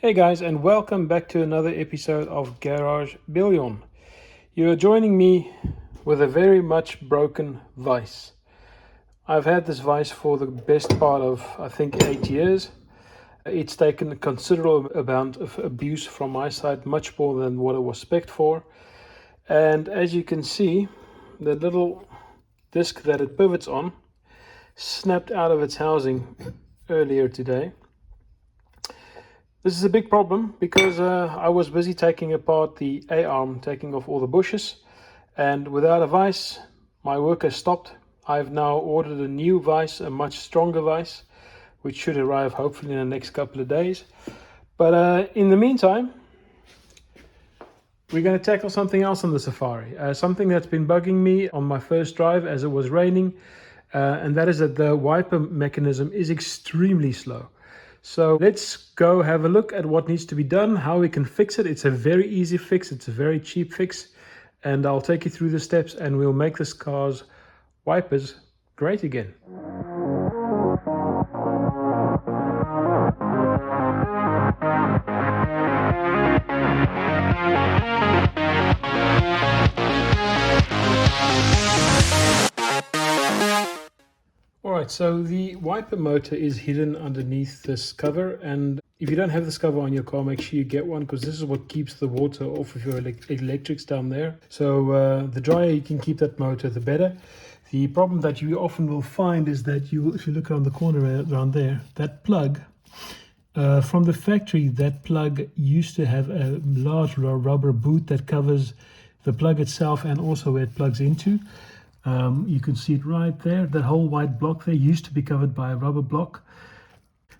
Hey guys, and welcome back to another episode of Garage Biljon. You are joining me with a very much broken vise. I've had this vise for the best part of, I think, 8 years. It's taken a considerable amount of abuse from my side, much more than what it was spec'd for. And as you can see, the little disc that it pivots on snapped out of its housing earlier today. This is a big problem because I was busy taking apart the A-arm, taking off all the bushes, and without a vise, my work has stopped. I've now ordered a new vise, a much stronger vise, which should arrive hopefully in the next couple of days. But in the meantime, we're going to tackle something else on the Safari, something that's been bugging me on my first drive as it was raining, and that is that the wiper mechanism is extremely slow. So let's go have a look at what needs to be done, how we can fix it. It's a very easy fix, it's a very cheap fix, and I'll take you through the steps and we'll make this car's wipers great again. Alright, so the wiper motor is hidden underneath this cover, and if you don't have this cover on your car, make sure you get one, because this is what keeps the water off of your electrics down there. So the drier you can keep that motor, the better. The problem that you often will find is that if you look around the corner around there, that plug, from the factory, that plug used to have a large rubber boot that covers the plug itself and also where it plugs into. You can see it right there. That whole white block there used to be covered by a rubber block.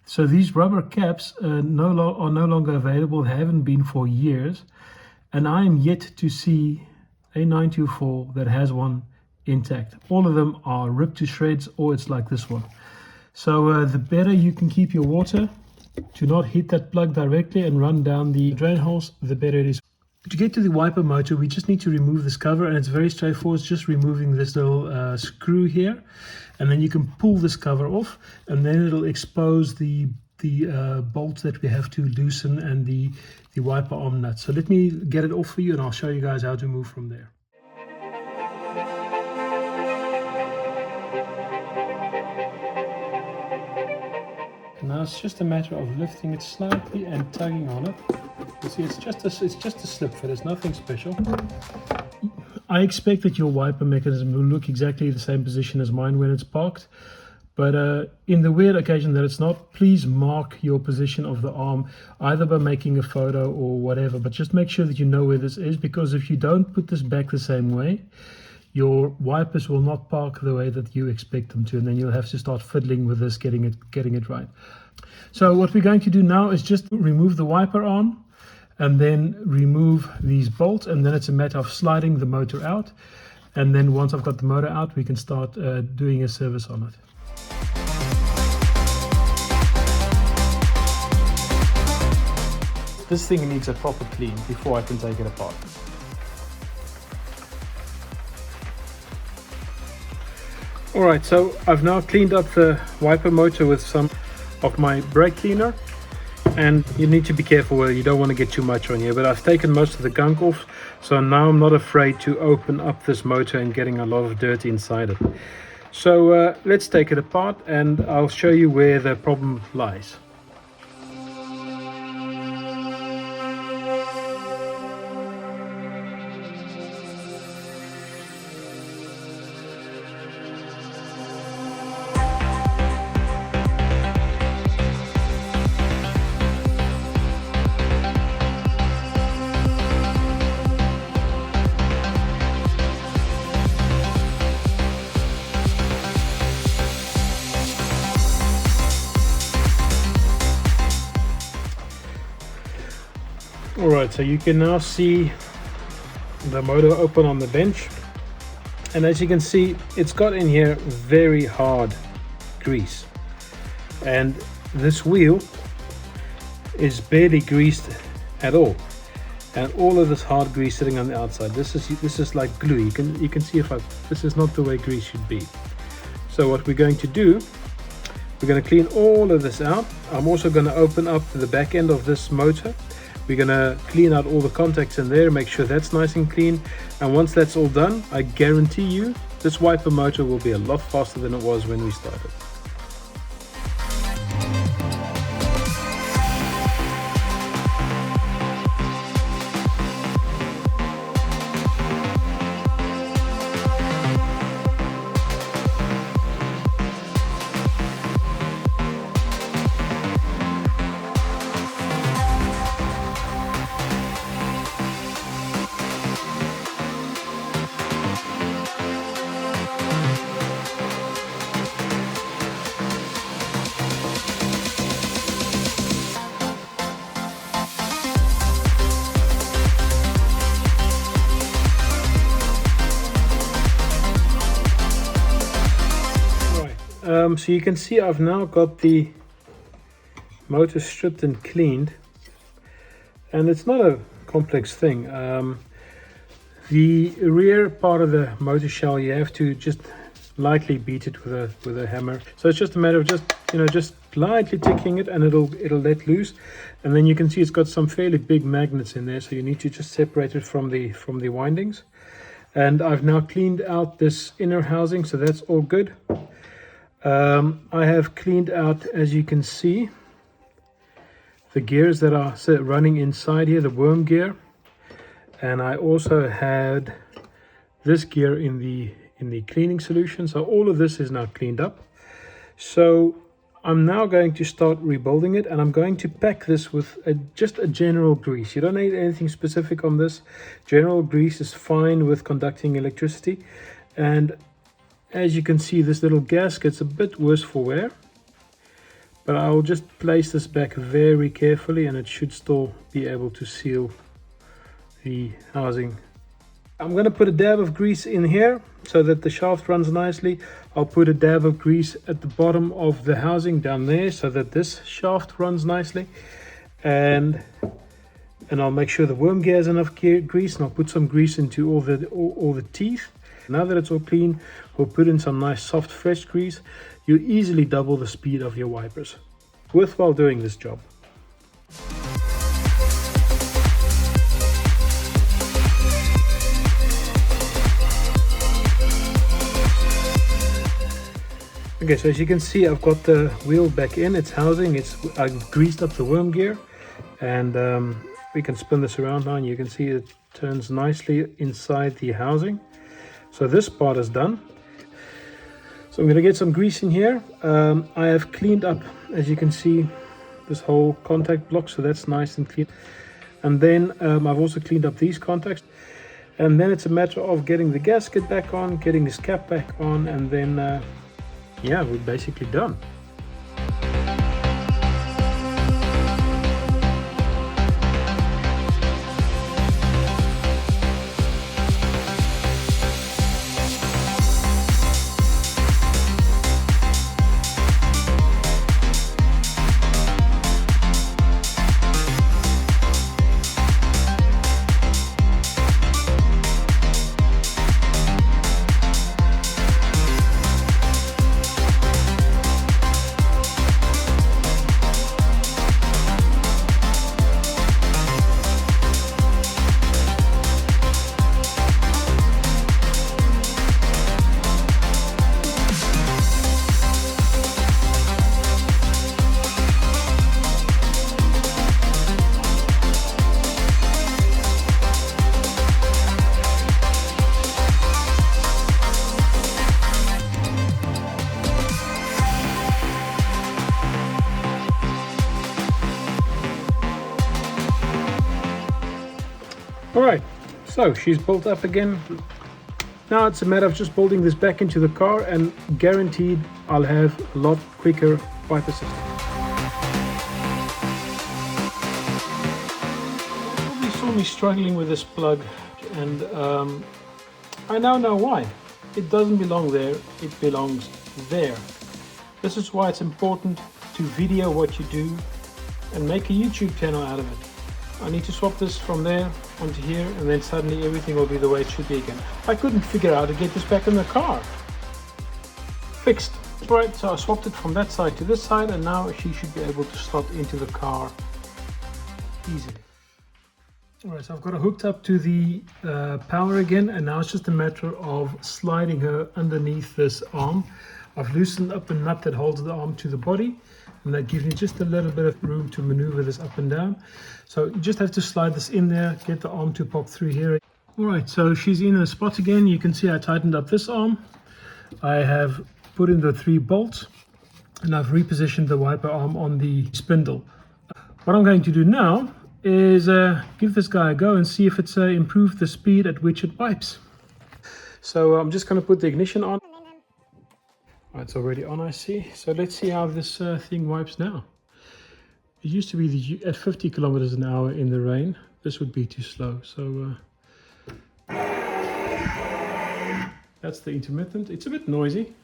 So these rubber caps are no longer available, haven't been for years. And I am yet to see a 924 that has one intact. All of them are ripped to shreds, or it's like this one. So the better you can keep your water to not hit that plug directly and run down the drain holes, the better it is. To get to the wiper motor, we just need to remove this cover, and it's very straightforward. It's just removing this little screw here, and then you can pull this cover off, and then it'll expose the bolts that we have to loosen and the wiper arm nut. So let me get it off for you, and I'll show you guys how to move from there. Now it's just a matter of lifting it slightly and tugging on it. You see, it's just a slip fit. It's nothing special. I expect that your wiper mechanism will look exactly the same position as mine when it's parked. But in the weird occasion that it's not, please mark your position of the arm, either by making a photo or whatever. But just make sure that you know where this is, because if you don't put this back the same way, your wipers will not park the way that you expect them to, and then you'll have to start fiddling with this, getting it right. So what we're going to do now is just remove the wiper arm and then remove these bolts, and then it's a matter of sliding the motor out, and then once I've got the motor out, we can start doing a service on it. This thing needs a proper clean before I can take it apart. Alright, so I've now cleaned up the wiper motor with some of my brake cleaner, and you need to be careful where you don't want to get too much on here, but I've taken most of the gunk off, so now I'm not afraid to open up this motor and getting a lot of dirt inside it. So let's take it apart and I'll show you where the problem lies. Alright, so you can now see the motor open on the bench, and as you can see, it's got in here very hard grease, and this wheel is barely greased at all, and all of this hard grease sitting on the outside. This is like glue. You can see this is not the way grease should be. So what we're going to do We're going to clean all of this out. I'm also going to open up the back end of this motor. We're going to clean out all the contacts in there, make sure that's nice and clean. And once that's all done, I guarantee you this wiper motor will be a lot faster than it was when we started. So you can see I've now got the motor stripped and cleaned, and it's not a complex thing. The rear part of the motor shell, you have to just lightly beat it with a hammer. So it's just a matter of just lightly ticking it, and it'll let loose. And then you can see it's got some fairly big magnets in there, so you need to just separate it from the windings. And I've now cleaned out this inner housing, so that's all good. I have cleaned out, as you can see, the gears that are running inside here, the worm gear, and I also had this gear in the cleaning solution. So all of this is now cleaned up. So I'm now going to start rebuilding it, and I'm going to pack this with just a general grease. You don't need anything specific on this. General grease is fine with conducting electricity. And as you can see, this little gasket's a bit worse for wear, but I'll just place this back very carefully, and it should still be able to seal the housing. I'm going to put a dab of grease in here so that the shaft runs nicely. I'll put a dab of grease at the bottom of the housing down there so that this shaft runs nicely, and I'll make sure the worm gear has enough grease, and I'll put some grease into all the teeth. Now that it's all clean, we'll put in some nice soft fresh grease. You'll easily double the speed of your wipers. It's worthwhile doing this job. Okay, so as you can see, I've got the wheel back in its housing. I've greased up the worm gear, and we can spin this around now, and you can see it turns nicely inside the housing. So this part is done. So I'm going to get some grease in here. I have cleaned up, as you can see, this whole contact block, so that's nice and clean. And then I've also cleaned up these contacts. And then it's a matter of getting the gasket back on, getting this cap back on, and then yeah, we're basically done. Alright, so she's built up again. Now it's a matter of just building this back into the car, and guaranteed I'll have a lot quicker wiper system. You probably saw me struggling with this plug, and I now know why. It doesn't belong there, it belongs there. This is why it's important to video what you do and make a YouTube channel out of it. I need to swap this from there onto here, and then suddenly everything will be the way it should be again. I couldn't figure out how to get this back in the car. Fixed. Alright, so I swapped it from that side to this side, and now she should be able to slot into the car easily. Alright, so I've got her hooked up to the power again, and now it's just a matter of sliding her underneath this arm. I've loosened up the nut that holds the arm to the body, and that gives me just a little bit of room to maneuver this up and down. So you just have to slide this in there, get the arm to pop through here. Alright, so she's in the spot again. You can see I tightened up this arm. I have put in the 3 bolts, and I've repositioned the wiper arm on the spindle. What I'm going to do now is give this guy a go and see if it's improved the speed at which it wipes. So I'm just going to put the ignition on. It's already on, I see. So let's see how this thing wipes now. It used to be at 50 kilometers an hour in the rain. This would be too slow. So that's the intermittent. It's a bit noisy,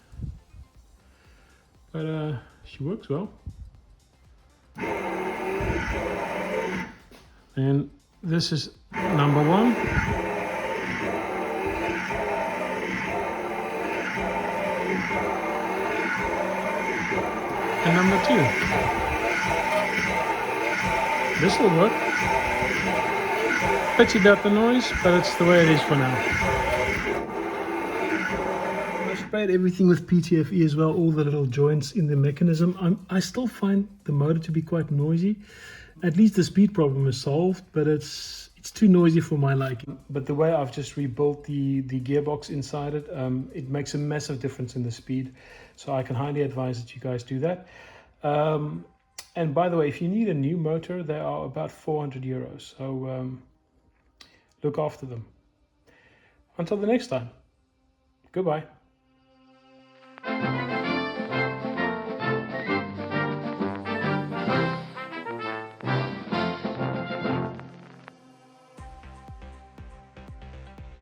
but she works well. And this is number 1. And number 2. This will work. Pity about the noise, but it's the way it is for now. I sprayed everything with PTFE as well, all the little joints in the mechanism. I still find the motor to be quite noisy. At least the speed problem is solved, but it's too noisy for my liking. But the way I've just rebuilt the gearbox inside it, it makes a massive difference in the speed. So I can highly advise that you guys do that. And by the way, if you need a new motor, they are about 400 euros. So look after them. Until the next time, goodbye.